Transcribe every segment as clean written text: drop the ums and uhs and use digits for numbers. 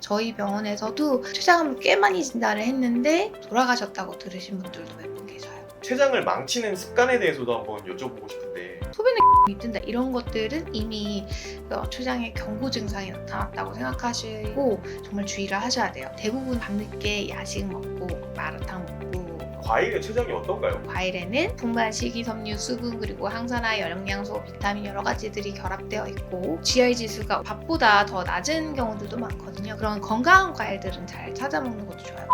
저희 병원에서도 췌장암을 꽤 많이 진단을 했는데 돌아가셨다고 들으신 분들도 몇 분 계셔요. 췌장을 망치는 습관에 대해서도 한번 여쭤보고 싶은데 소변에 뜬다 이런 것들은 이미 췌장의 경고 증상이 나타났다고 생각하시고 정말 주의를 하셔야 돼요. 대부분 밤늦게 야식 먹고 마라탕 먹고 과일의 췌장이 어떤가요? 과일에는 풍부한 식이섬유, 수분, 그리고 항산화, 영양소, 비타민 여러 가지들이 결합되어 있고 GI 지수가 밥보다 더 낮은 경우들도 많거든요. 그런 건강한 과일들은 잘 찾아 먹는 것도 좋아요.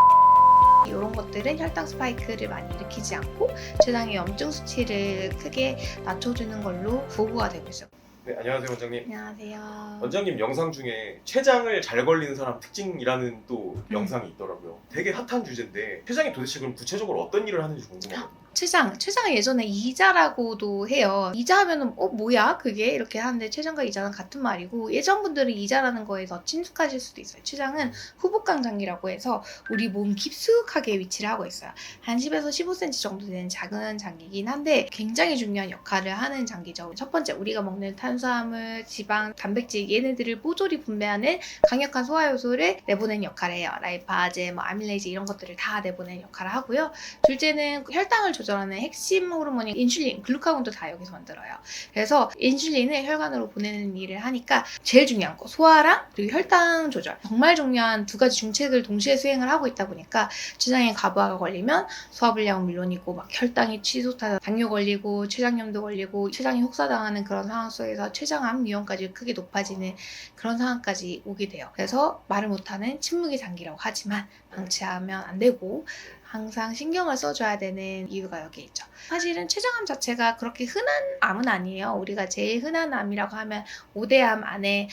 이런 것들은 혈당 스파이크를 많이 일으키지 않고 췌장의 염증 수치를 크게 낮춰주는 걸로 보고가 되고 있어요. 네, 안녕하세요 원장님. 안녕하세요. 원장님 영상 중에 췌장을 잘 걸리는 사람 특징이라는 또 영상이 있더라고요. 되게 핫한 주제인데 췌장이 도대체 그럼 구체적으로 어떤 일을 하는지 궁금하거든요. 췌장은 예전에 이자라고도 해요. 이자 하면은 뭐야 그게 이렇게 하는데 췌장과 이자는 같은 말이고 예전 분들은 이자라는 거에 더 친숙하실 수도 있어요. 췌장은 후복강 장기라고 해서 우리 몸 깊숙하게 위치를 하고 있어요. 한 10에서 15cm 정도 되는 작은 장기긴 한데 굉장히 중요한 역할을 하는 장기죠. 첫 번째 우리가 먹는 탄수화물, 지방, 단백질 얘네들을 뽀조리 분배하는 강력한 소화효소를 내보내는 역할을 해요. 라이파제, 아밀레이즈 이런 것들을 다 내보내는 역할을 하고요. 둘째는 혈당을 조절하는 핵심 호르몬인 인슐린, 글루카곤도 다 여기서 만들어요. 그래서 인슐린을 혈관으로 보내는 일을 하니까 제일 중요한 거 소화랑 그리고 혈당 조절 정말 중요한 두 가지 중책을 동시에 수행을 하고 있다 보니까 췌장에 과부하가 걸리면 소화불량은 물론이고 막 혈당이 치솟아서 당뇨 걸리고 췌장염도 걸리고 췌장이 혹사당하는 그런 상황 속에서 췌장암 위험까지 크게 높아지는 그런 상황까지 오게 돼요. 그래서 말을 못하는 침묵의 장기라고 하지만 방치하면 안 되고 항상 신경을 써줘야 되는 이유가 여기 있죠. 사실은 췌장암 자체가 그렇게 흔한 암은 아니에요. 우리가 제일 흔한 암이라고 하면 5대암 안에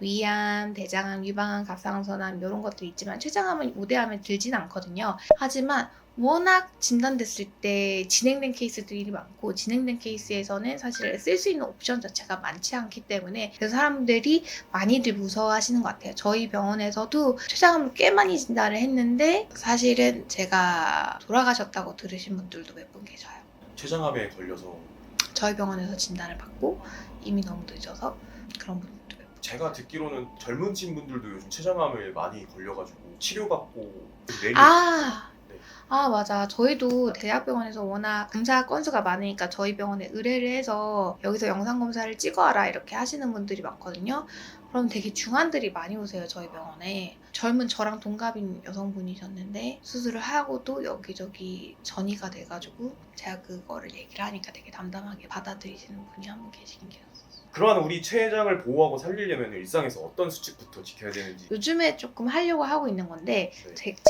위암, 대장암, 유방암, 갑상선암 이런 것들이 있지만 췌장암은 5대암에 들진 않거든요. 하지만 워낙 진단됐을 때 진행된 케이스들이 많고 진행된 케이스에서는 사실 쓸 수 있는 옵션 자체가 많지 않기 때문에 그래서 사람들이 많이들 무서워하시는 것 같아요. 저희 병원에서도 췌장암을 꽤 많이 진단을 했는데 사실은 제가 돌아가셨다고 들으신 분들도 몇 분 계셔요. 췌장암에 걸려서 저희 병원에서 진단을 받고 이미 너무 늦어서 그런 분들도 몇 분. 제가 듣기로는 젊은 친분들도 요즘 췌장암을 많이 걸려가지고 치료받고 내리 맞아. 저희도 대학병원에서 워낙 검사 건수가 많으니까 저희 병원에 의뢰를 해서 여기서 영상검사를 찍어와라 이렇게 하시는 분들이 많거든요. 그럼 되게 중환들이 많이 오세요, 저희 병원에. 젊은 저랑 동갑인 여성분이셨는데 수술을 하고도 여기저기 전이가 돼가지고 제가 그거를 얘기를 하니까 되게 담담하게 받아들이시는 분이 한 분 계시긴 계셨어요. 그러한 우리 췌장을 보호하고 살리려면 일상에서 어떤 수칙부터 지켜야 되는지. 요즘에 조금 하려고 하고 있는 건데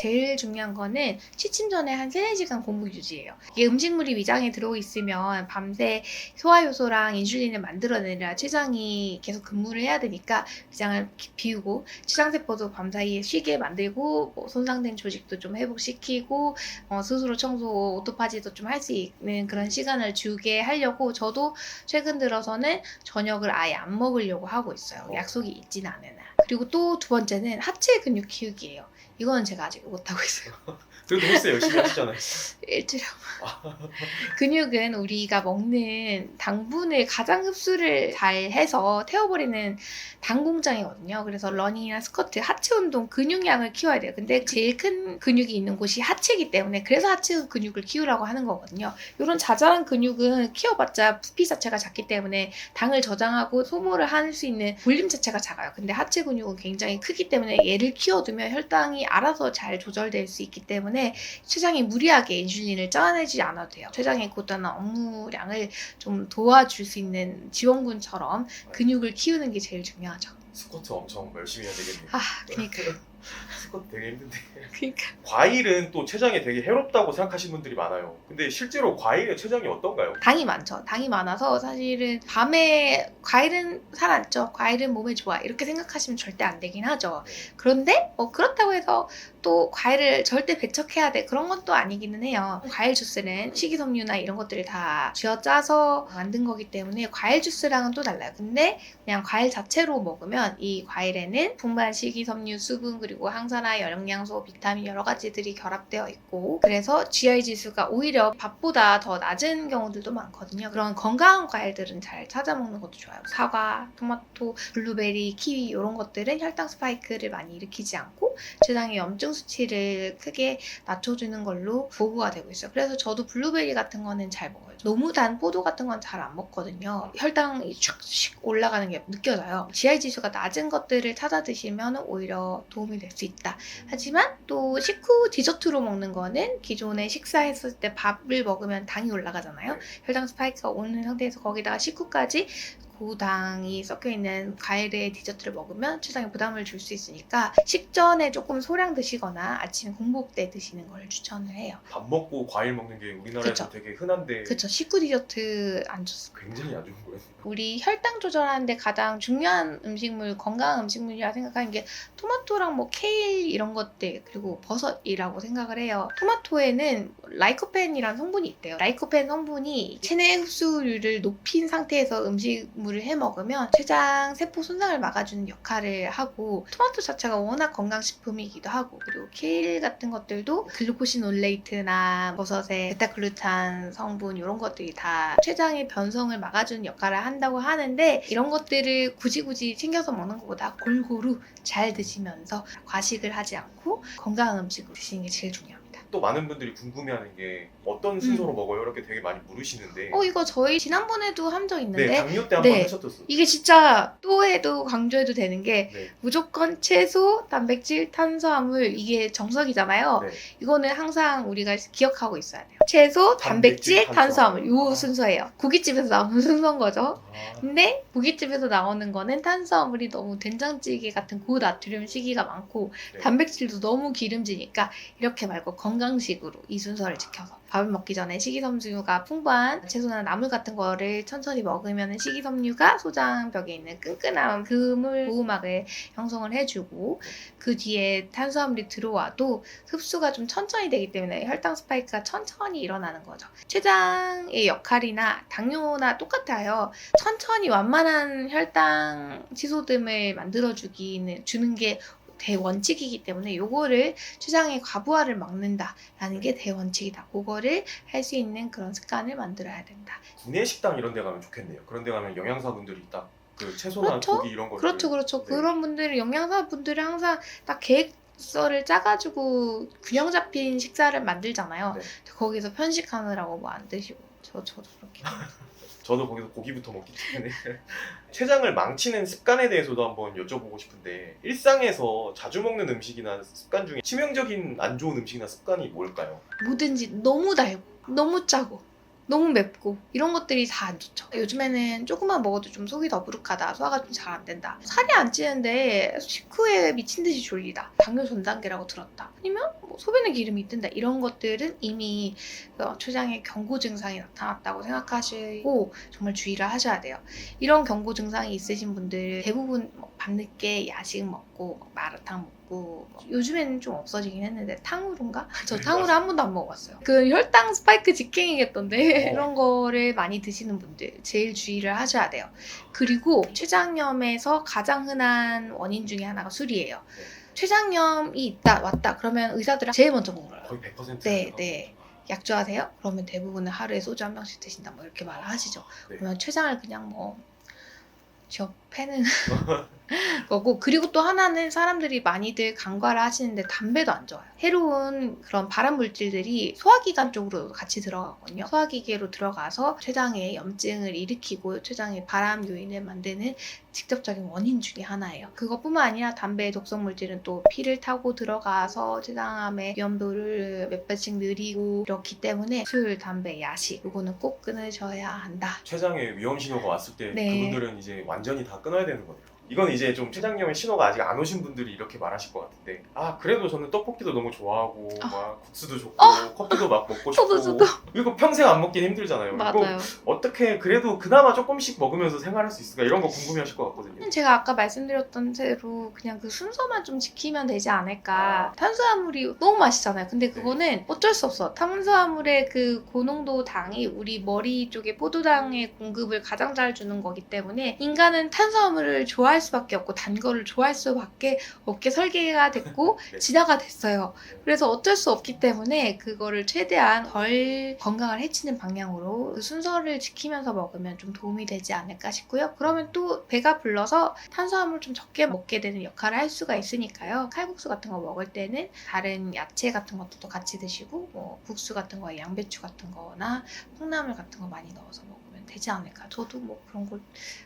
제일 중요한 거는 취침 전에 한 3-4시간 공복 유지예요. 이게 음식물이 위장에 들어있으면 밤새 소화효소랑 인슐린을 만들어내느라 췌장이 계속 근무를 해야 되니까 위장을 비우고 췌장세포도 밤사이에 쉬게 만들고 손상된 조직도 좀 회복시키고 스스로 청소, 오토파지도 좀 할 수 있는 그런 시간을 주게 하려고 저도 최근 들어서는 저녁을 아예 안 먹으려고 하고 있어요. 약속이 있진 않은 한. 그리고 또 두 번째는 하체 근육 키우기예요. 이거는 제가 아직 못하고 있어요. 그래도 헬스 열심히 하시잖아요. 일주일에 근육은 우리가 먹는 당분을 가장 흡수를 잘 해서 태워버리는 당 공장이거든요. 그래서 러닝이나 스쿼트, 하체 운동 근육량을 키워야 돼요. 근데 제일 큰 근육이 있는 곳이 하체이기 때문에 그래서 하체 근육을 키우라고 하는 거거든요. 이런 자잘한 근육은 키워봤자 부피 자체가 작기 때문에 당을 저장하고 소모를 할 수 있는 볼륨 자체가 작아요. 근데 하체 근육은 굉장히 크기 때문에 얘를 키워두면 혈당이 알아서 잘 조절될 수 있기 때문에 췌장이 무리하게 인슐린을 짜내지 않아도 돼요. 췌장의 고단한 업무량을 좀 도와줄 수 있는 지원군처럼 근육을 키우는 게 제일 중요하죠. 스쿼트 엄청 열심히 해야 되겠네요. 그러니까. 스쿼트 되게 힘든데. 그러니까. 과일은 또 췌장에 되게 해롭다고 생각하시는 분들이 많아요. 근데 실제로 과일의 췌장이 어떤가요? 당이 많죠. 당이 많아서 사실은 밤에 과일은 살았죠. 과일은 몸에 좋아. 이렇게 생각하시면 절대 안 되긴 하죠. 그런데 그렇다고 해서 또 과일을 절대 배척해야 돼. 그런 건 또 아니기는 해요. 과일 주스는 식이섬유나 이런 것들을 다 쥐어짜서 만든 거기 때문에 과일 주스랑은 또 달라요. 근데 그냥 과일 자체로 먹으면 이 과일에는 풍부한 식이섬유, 수분, 그리고 항산화, 영양소, 비타민 여러 가지들이 결합되어 있고 그래서 GI 지수가 오히려 밥보다 더 낮은 경우들도 많거든요. 그런 건강한 과일들은 잘 찾아 먹는 것도 좋아요. 사과, 토마토, 블루베리, 키위 이런 것들은 혈당 스파이크를 많이 일으키지 않고 췌장의 염증 수치를 크게 낮춰주는 걸로 보고가 되고 있어요. 그래서 저도 블루베리 같은 거는 잘 먹어요. 너무 단 포도 같은 건 잘 안 먹거든요. 혈당이 슉슉 올라가는 게 느껴져요. GI 지수가 낮은 것들을 찾아 드시면 오히려 도움이 될 수 있다. 하지만 또 식후 디저트로 먹는 거는 기존에 식사했을 때 밥을 먹으면 당이 올라가잖아요. 혈당 스파이크가 오는 상태에서 거기다가 식후까지 고당이 섞여있는 과일의 디저트를 먹으면 췌장에 부담을 줄 수 있으니까 식전에 조금 소량 드시거나 아침에 공복 때 드시는 걸 추천을 해요. 밥 먹고 과일 먹는 게 우리나라에서 그쵸. 되게 흔한데 그쵸. 식후 디저트 안 좋습니다. 굉장히 안 좋은 거예요. 우리 혈당 조절하는데 가장 중요한 음식물, 건강한 음식물이라 생각하는 게 토마토랑 뭐 케일 이런 것들 그리고 버섯이라고 생각을 해요. 토마토에는 라이코펜이라는 성분이 있대요. 라이코펜 성분이 체내 흡수율을 높인 상태에서 음식물을 해 먹으면 췌장 세포 손상을 막아주는 역할을 하고 토마토 자체가 워낙 건강식품이기도 하고 그리고 케일 같은 것들도 글루코시놀레이트나 버섯의 베타글루탄 성분 이런 것들이 다 췌장의 변성을 막아주는 역할을 한다고 하는데 이런 것들을 굳이 챙겨서 먹는 것보다 골고루 잘 드시면서 과식을 하지 않고 건강한 음식을 드시는 게 제일 중요합니다. 또 많은 분들이 궁금해하는 게 어떤 순서로 먹어요? 이렇게 되게 많이 물으시는데 이거 저희 지난번에도 한 적 있는데 네, 당뇨 때 한번 네. 하셨었어요. 이게 진짜 또 해도 강조해도 되는 게 네. 무조건 채소, 단백질, 탄수화물 이게 정석이잖아요. 네. 이거는 항상 우리가 기억하고 있어야 돼요. 채소, 단백질, 단백질, 탄수화물 탄수화물. 요 순서예요. 고깃집에서 나오는 순서인 거죠. 아, 근데 고깃집에서 나오는 거는 탄수화물이 너무 된장찌개 같은 고나트륨 시기가 많고 네. 단백질도 너무 기름지니까 이렇게 말고 건강식으로 이 순서를 지켜서 밥을 먹기 전에 식이섬유가 풍부한 채소나 나물 같은 거를 천천히 먹으면 식이섬유가 소장벽에 있는 끈끈한 그물 보호막을 형성을 해주고 그 뒤에 탄수화물이 들어와도 흡수가 좀 천천히 되기 때문에 혈당 스파이크가 천천히 일어나는 거죠. 췌장의 역할이나 당뇨나 똑같아요. 천천히 완만한 혈당 치솟음을 주는 게 대원칙이기 때문에 요거를 췌장의 과부하를 막는다라는 게 대원칙이다. 그거를 할 수 있는 그런 습관을 만들어야 된다. 구내식당 이런 데 가면 좋겠네요. 그런 데 가면 영양사분들이 딱 그 채소나 그렇죠? 고기 이런 거 그렇죠. 네. 그런 분들은 영양사분들이 항상 딱 계획서를 짜가지고 균형 잡힌 식사를 만들잖아요. 네. 거기서 편식하느라고 뭐 안 드시고 저도 그렇게. 저도 거기서 고기부터 먹기 때문에 췌장을 망치는 습관에 대해서도 한번 여쭤보고 싶은데 일상에서 자주 먹는 음식이나 습관 중에 치명적인 안 좋은 음식이나 습관이 뭘까요? 뭐든지 너무 달고 너무 짜고 너무 맵고 이런 것들이 다 안 좋죠. 요즘에는 조금만 먹어도 좀 속이 더부룩하다, 소화가 좀 잘 안 된다, 살이 안 찌는데 식후에 미친 듯이 졸리다, 당뇨 전 단계라고 들었다, 아니면 뭐 소변에 기름이 뜬다 이런 것들은 이미 췌장의 경고 증상이 나타났다고 생각하시고 정말 주의를 하셔야 돼요. 이런 경고 증상이 있으신 분들 대부분 밤늦게 야식 먹고 마라탕 먹고 요즘에는 좀 없어지긴 했는데 탕후루인가? 저 탕후루 한 번도 안 먹어봤어요. 그 혈당 스파이크 직행이겠던데 이런 거를 많이 드시는 분들 제일 주의를 하셔야 돼요. 그리고 췌장염에서 가장 흔한 원인 중에 하나가 술이에요. 췌장염이 왔다 그러면 의사들은 제일 먼저 물어요. 거의 100%. 네. 약주하세요? 그러면 대부분은 하루에 소주 한 병씩 드신다 뭐 이렇게 말을 하시죠. 네. 그러면 췌장을 그냥 패는 거고 그리고 또 하나는 사람들이 많이들 간과를 하시는데 담배도 안 좋아요. 해로운 그런 발암 물질들이 소화기관 쪽으로 같이 들어가거든요. 소화기계로 들어가서 췌장에 염증을 일으키고 췌장의 발암 요인을 만드는 직접적인 원인 중에 하나예요. 그것뿐만 아니라 담배의 독성 물질은 또 피를 타고 들어가서 췌장암의 위험도를 몇 배씩 늘리고 이렇기 때문에 술, 담배, 야식 이거는 꼭 끊으셔야 한다. 췌장에 위험 신호가 왔을 때 네. 그분들은 이제 완전히 다 끊어야 되는 거네요. 이건 이제 좀 췌장염의 신호가 아직 안 오신 분들이 이렇게 말하실 것 같은데 그래도 저는 떡볶이도 너무 좋아하고 막 국수도 좋고 커피도 막 먹고 싶고 저도. 이거 평생 안 먹긴 힘들잖아요. 이거 맞아요. 어떻게 그래도 그나마 조금씩 먹으면서 생활할 수 있을까 이런 거 궁금해하실 것 같거든요. 제가 아까 말씀드렸던 대로 그냥 그 순서만 좀 지키면 되지 않을까. 탄수화물이 너무 맛있잖아요. 근데 그거는 어쩔 수 없어. 탄수화물의 그 고농도 당이 우리 머리 쪽에 포도당의 공급을 가장 잘 주는 거기 때문에 인간은 탄수화물을 좋아할 좋아할 수밖에 없고 단 거를 좋아할 수밖에 없게 설계가 됐고 네. 진화가 됐어요. 그래서 어쩔 수 없기 때문에 그거를 최대한 덜 건강을 해치는 방향으로 그 순서를 지키면서 먹으면 좀 도움이 되지 않을까 싶고요. 그러면 또 배가 불러서 탄수화물 좀 적게 먹게 되는 역할을 할 수가 있으니까요. 칼국수 같은 거 먹을 때는 다른 야채 같은 것도 같이 드시고 뭐 국수 같은 거에 양배추 같은 거나 콩나물 같은 거 많이 넣어서 먹으면 되지 않을까. 저도 뭐 그런 걸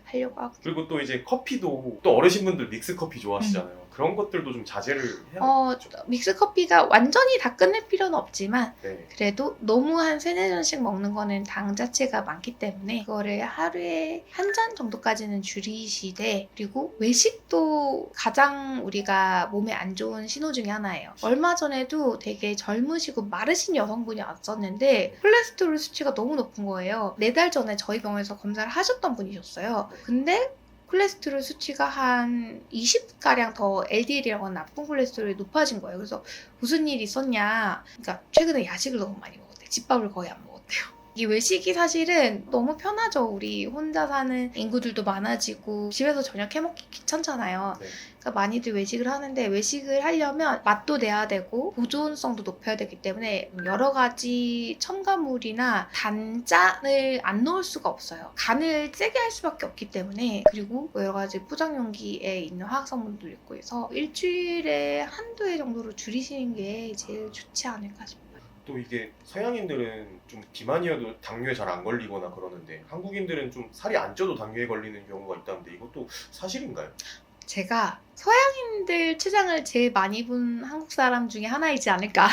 하려고 하고. 그리고 또 이제 커피도 또 어르신분들 믹스 커피 좋아하시잖아요. 그런 것들도 좀 자제를 해야 되죠. 믹스 커피가 완전히 다 끝낼 필요는 없지만 네. 그래도 너무 한 3-4잔씩 먹는 거는 당 자체가 많기 때문에 그거를 하루에 한 잔 정도까지는 줄이시되, 그리고 외식도 가장 우리가 몸에 안 좋은 신호 중에 하나예요. 얼마 전에도 되게 젊으시고 마르신 여성분이 왔었는데 콜레스테롤 수치가 너무 높은 거예요. 4달 전에 저희 병원에서 검사를 하셨던 분이셨어요. 근데 콜레스테롤 수치가 한 20가량 더 LDL이라고 하는 나쁜 콜레스테롤이 높아진 거예요. 그래서 무슨 일이 있었냐. 그러니까 최근에 야식을 너무 많이 먹었대요. 집밥을 거의 안 먹었대요. 이 외식이 사실은 너무 편하죠. 우리 혼자 사는 인구들도 많아지고 집에서 저녁 해먹기 귀찮잖아요. 네. 그러니까 많이들 외식을 하는데 외식을 하려면 맛도 내야 되고 보존성도 높여야 되기 때문에 여러 가지 첨가물이나 단짠을 안 넣을 수가 없어요. 간을 세게 할 수밖에 없기 때문에. 그리고 여러 가지 포장 용기에 있는 화학 성분도 있고 해서 일주일에 한두 회 정도로 줄이시는 게 제일 좋지 않을까 싶어요. 또 이게 서양인들은 좀 비만이어도 당뇨에 잘 안 걸리거나 그러는데 한국인들은 좀 살이 안 쪄도 당뇨에 걸리는 경우가 있다는데 이것도 사실인가요? 제가 서양인들 체장을 제일 많이 본 한국 사람 중에 하나이지 않을까.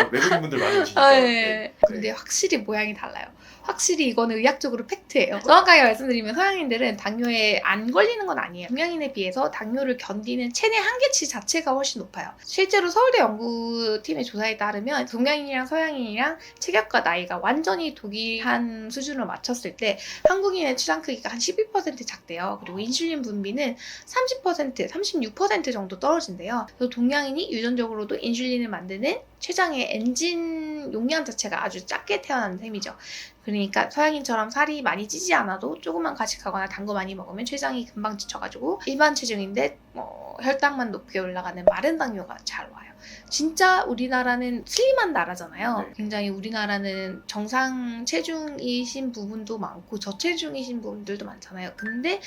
외국인분들 많이 오시니까. 아, 네. 네. 근데 확실히 모양이 달라요. 확실히 이거는 의학적으로 팩트예요. 정확하게 말씀드리면 서양인들은 당뇨에 안 걸리는 건 아니에요. 동양인에 비해서 당뇨를 견디는 체내 한계치 자체가 훨씬 높아요. 실제로 서울대 연구팀의 조사에 따르면 동양인이랑 서양인이랑 체격과 나이가 완전히 동일한 수준을 맞췄을 때 한국인의 출장 크기가 한 12% 작대요. 그리고 인슐린 분비는 30%, 36% 정도 떨어진대요. 그래서 동양인이 유전적으로도 인슐린을 만드는 췌장의 엔진 용량 자체가 아주 작게 태어난 셈이죠. 그러니까 서양인처럼 살이 많이 찌지 않아도 조금만 과식하거나 단 거 많이 먹으면 췌장이 금방 지쳐가지고 일반 체중인데 혈당만 높게 올라가는 마른 당뇨가 잘 와요. 진짜 우리나라는 슬림한 나라잖아요. 네. 굉장히 우리나라는 정상 체중이신 부분도 많고 저체중이신 분들도 많잖아요. 근데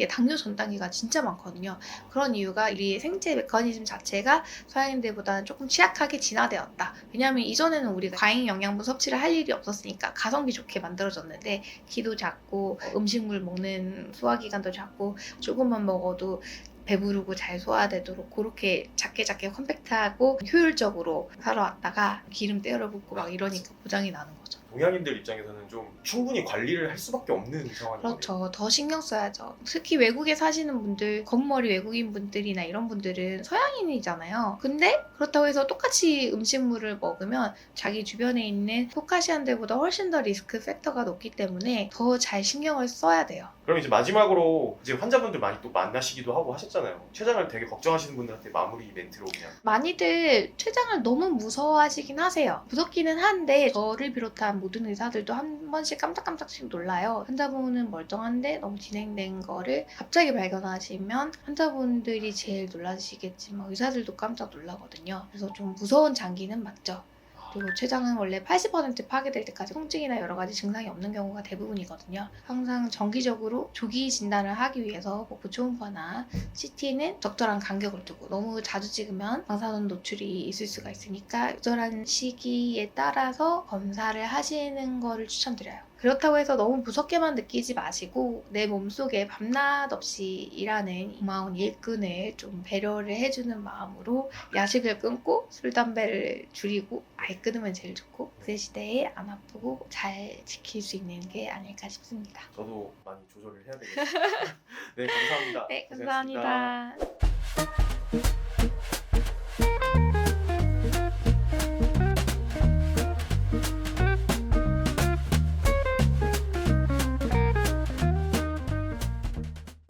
당뇨 전 단계가 진짜 많거든요. 그런 이유가 우리의 생체 메커니즘 자체가 서양인들보다는 조금 취약하게 진화되었다. 왜냐하면 이전에는 우리가 과잉 영양분 섭취를 할 일이 없었으니까 가성비 좋게 만들어졌는데 키도 작고 음식물 먹는 소화기관도 작고 조금만 먹어도 배부르고 잘 소화되도록 그렇게 작게 컴팩트하고 효율적으로 살아왔다가 기름 때려 붓고 막 이러니까 고장이 나는 거죠. 동양인들 입장에서는 좀 충분히 관리를 할 수밖에 없는 상황이거든요. 그렇죠. 더 신경 써야죠. 특히 외국에 사시는 분들, 겉머리 외국인 분들이나 이런 분들은 서양인이잖아요. 근데 그렇다고 해서 똑같이 음식물을 먹으면 자기 주변에 있는 코카시안들보다 훨씬 더 리스크 팩터가 높기 때문에 더 잘 신경을 써야 돼요. 그럼 이제 마지막으로 이제 환자분들 많이 또 만나시기도 하고 하셨잖아요. 췌장을 되게 걱정하시는 분들한테 마무리 멘트로 그냥. 많이들 췌장을 너무 무서워하시긴 하세요. 무섭기는 한데 저를 비롯한 모든 의사들도 한 번씩 깜짝깜짝씩 놀라요. 환자분은 멀쩡한데 너무 진행된 거를 갑자기 발견하시면 환자분들이 제일 놀라시겠지만 의사들도 깜짝 놀라거든요. 그래서 좀 무서운 장기는 맞죠. 그리고 췌장은 원래 80% 파괴될 때까지 통증이나 여러 가지 증상이 없는 경우가 대부분이거든요. 항상 정기적으로 조기 진단을 하기 위해서 복부 초음파나 CT는 적절한 간격을 두고 너무 자주 찍으면 방사선 노출이 있을 수가 있으니까 적절한 시기에 따라서 검사를 하시는 거를 추천드려요. 그렇다고 해서 너무 무섭게만 느끼지 마시고 내 몸속에 밤낮 없이 일하는 고마운 일꾼을 좀 배려를 해주는 마음으로 야식을 끊고 술, 담배를 줄이고 아예 끊으면 제일 좋고 그 시대에 안 아프고 잘 지킬 수 있는 게 아닐까 싶습니다. 저도 많이 조절을 해야 되겠습니다. 네, 감사합니다. 네, 고생하셨습니다. 감사합니다.